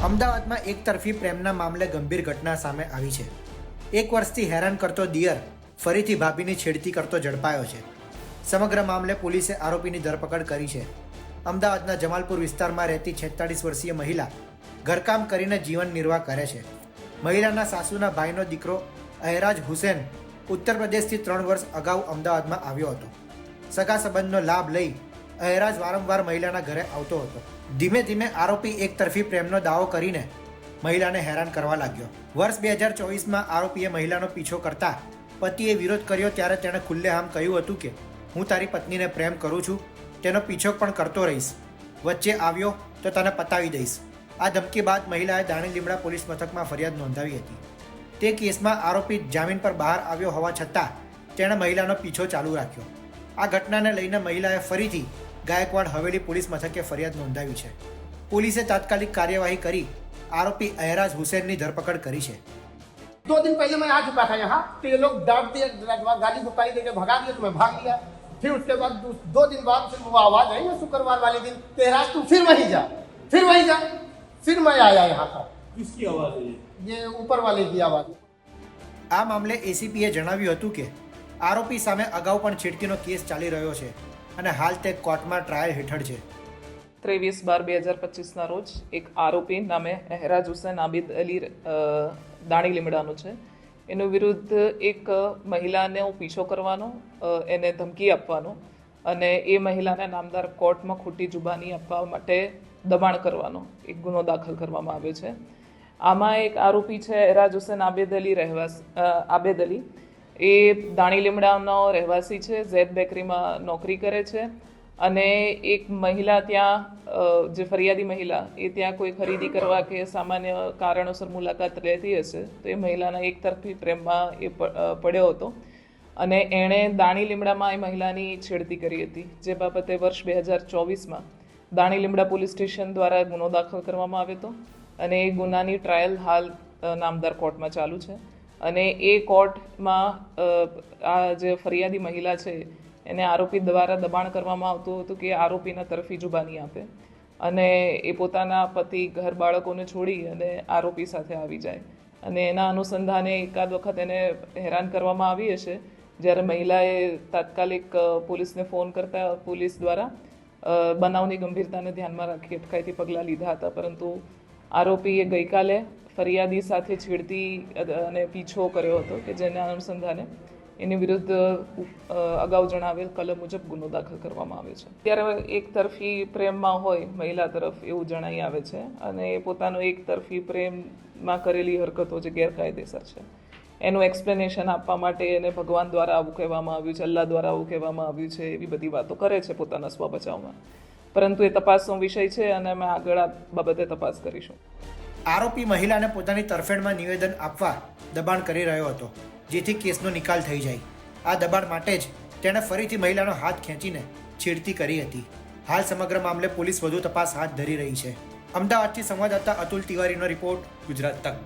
અમદાવાદમાં એકતરફી પ્રેમના મામલે ગંભીર ઘટના સામે આવી છે. 1 વર્ષથી હેરાન કરતો દિયર ફરીથી ભાભીની છેડતી કરતો ઝડપાયો છે. સમગ્ર મામલે પોલીસે આરોપીની ધરપકડ કરી છે. અમદાવાદના જમાલપુર વિસ્તારમાં રહેતી 46 વર્ષીય મહિલા ઘરકામ કરીને જીવન નિર્વાહ કરે છે. મહિલાના સાસુના ભાઈનો દીકરો અહેરાજ હુસેન ઉત્તર પ્રદેશથી 3 વર્ષ અગાઉ અમદાવાદમાં આવ્યો હતો. સગા સંબંધનો લાભ લઈ અહેરાજ વારંવાર મહિલાના ઘરે આવતો હતો. ધીમે ધીમે આરોપી એકતરફી પ્રેમનો દાવો કરીને મહિલાને હેરાન કરવા લાગ્યો. વર્ષ 2024માં આરોપીએ મહિલાનો પીછો કરતા પતિએ વિરોધ કર્યો ત્યારે તેણે ખુલ્લેઆમ કહ્યું હતું કે હું તારી પત્નીને પ્રેમ કરું છું, તેનો પીછો પણ કરતો રહીશ, વચ્ચે આવ્યો તો તને પતાવી દઈશ. આ ધમકી બાદ મહિલાએ દાણી લીમડા પોલીસ મથકમાં ફરિયાદ નોંધાવી હતી. તે કેસમાં આરોપી જામીન પર બહાર આવ્યો હોવા છતાં તેણે મહિલાનો પીછો ચાલુ રાખ્યો. આ ઘટનાને લઈને મહિલાએ ફરીથી ગાયકવાડ હવેલી પોલીસ મથકે ફરિયાદ નોંધાવી છે. પોલીસે તાત્કાલિક કાર્યવાહી કરી आरोपी अहराज हुसैन की धरपकड़ करी है. 2 दिन पहले मैं आ चुका था यहाँ, तो ये लोग डांट दिए, गाली गुस्ताई देके भगा दिए, तो मैं भाग लिया. फिर उसके बाद 2 दिन बाद फिर वो आवाज आई, शुक्रवार वाले दिन, अहराज तू फिर वहीं जा. फिर मैं आया यहाँ पर. किसकी आवाज है ये ऊपर वाले की आवाज. आ मामले एसीपीए जणाव्યું હતું કે આરોપી સામે અગાઉ પણ છેડતીનો કેસ ચાલી રહ્યો છે અને હાલ તે કોર્ટમાં ટ્રાયલ હેઠળ છે. 23/12/2025 રોજ એક આરોપી નામે અહેરાજ હુસૈન આબિદ અલી દાણી લીમડાનો છે. એનો વિરુદ્ધ એક મહિલાને પીછો કરવાનો, એને ધમકી આપવાનો અને એ મહિલાને નામદાર કોર્ટમાં ખોટી જુબાની આપવા માટે દબાણ કરવાનો એક ગુનો દાખલ કરવામાં આવ્યો છે. આમાં એક આરોપી છે અહેરાજ હુસૈન આબિદ અલી. એ દાણી લીમડાનો રહેવાસી છે, ઝેડ બેકરીમાં નોકરી કરે છે અને એક મહિલા ત્યાં, જે ફરિયાદી મહિલા, એ ત્યાં કોઈ ખરીદી કરવા કે સામાન્ય કારણોસર મુલાકાત લેતી હશે તો એ મહિલાના એકતરફી પ્રેમમાં એ પડ્યો હતો અને એણે દાણી લીમડામાં એ મહિલાની છેડતી કરી હતી. જે બાબતે વર્ષ 2024માં દાણી લીમડા પોલીસ સ્ટેશન દ્વારા ગુનો દાખલ કરવામાં આવ્યો હતો અને એ ગુનાની ટ્રાયલ હાલ નામદાર કોર્ટમાં ચાલુ છે. અને એ કોર્ટમાં આ જે ફરિયાદી મહિલા છે એને આરોપી દ્વારા દબાણ કરવામાં આવતું હતું કે આરોપીના તરફી જુબાની આપે અને એ પોતાના પતિ, ઘર, બાળકોને છોડી અને આરોપી સાથે આવી જાય. અને એના અનુસંધાને એકાદ વખત એને હેરાન કરવામાં આવી હશે. જ્યારે મહિલાએ તાત્કાલિક પોલીસને ફોન કરતા પોલીસ દ્વારા બનાવની ગંભીરતાને ધ્યાનમાં રાખી અટકાયતી પગલાં લીધા હતા, પરંતુ આરોપીએ ગઈકાલે ફરિયાદી સાથે છેડતી અને પીછો કર્યો હતો કે જેના અનુસંધાને એની વિરુદ્ધ અગાઉ જણાવેલ કલમ મુજબ ગુનો દાખલ કરવામાં આવે છે. ત્યારે એક તરફી પ્રેમમાં હોય મહિલા તરફ એવું જણાઈ આવે છે અને એ પોતાનો એક તરફી પ્રેમમાં કરેલી હરકતો જે ગેરકાયદેસર છે એનું એક્સપ્લેનેશન આપવા માટે એને ભગવાન દ્વારા આવું કહેવામાં આવ્યું છે, અલ્લાહ દ્વારા આવું કહેવામાં આવ્યું છે, એવી બધી વાતો કરે છે પોતાના સ્વ બચાવમાં. પરંતુ એ તપાસનો વિષય છે અને અમે આગળ આ બાબતે તપાસ કરીશું. આરોપી મહિલાને પોતાની તરફેણમાં નિવેદન આપવા દબાણ કરી રહ્યો હતો જેથી કેસનો નિકાલ થઈ જાય. આ દબાણ માટે જ તેણે ફરીથી મહિલાનો હાથ ખેંચીને છેડતી કરી હતી. હાલ સમગ્ર મામલે પોલીસ વધુ તપાસ હાથ ધરી રહી છે. અમદાવાદથી સંવાદદાતા અતુલ તિવારીનો રિપોર્ટ, ગુજરાત તક.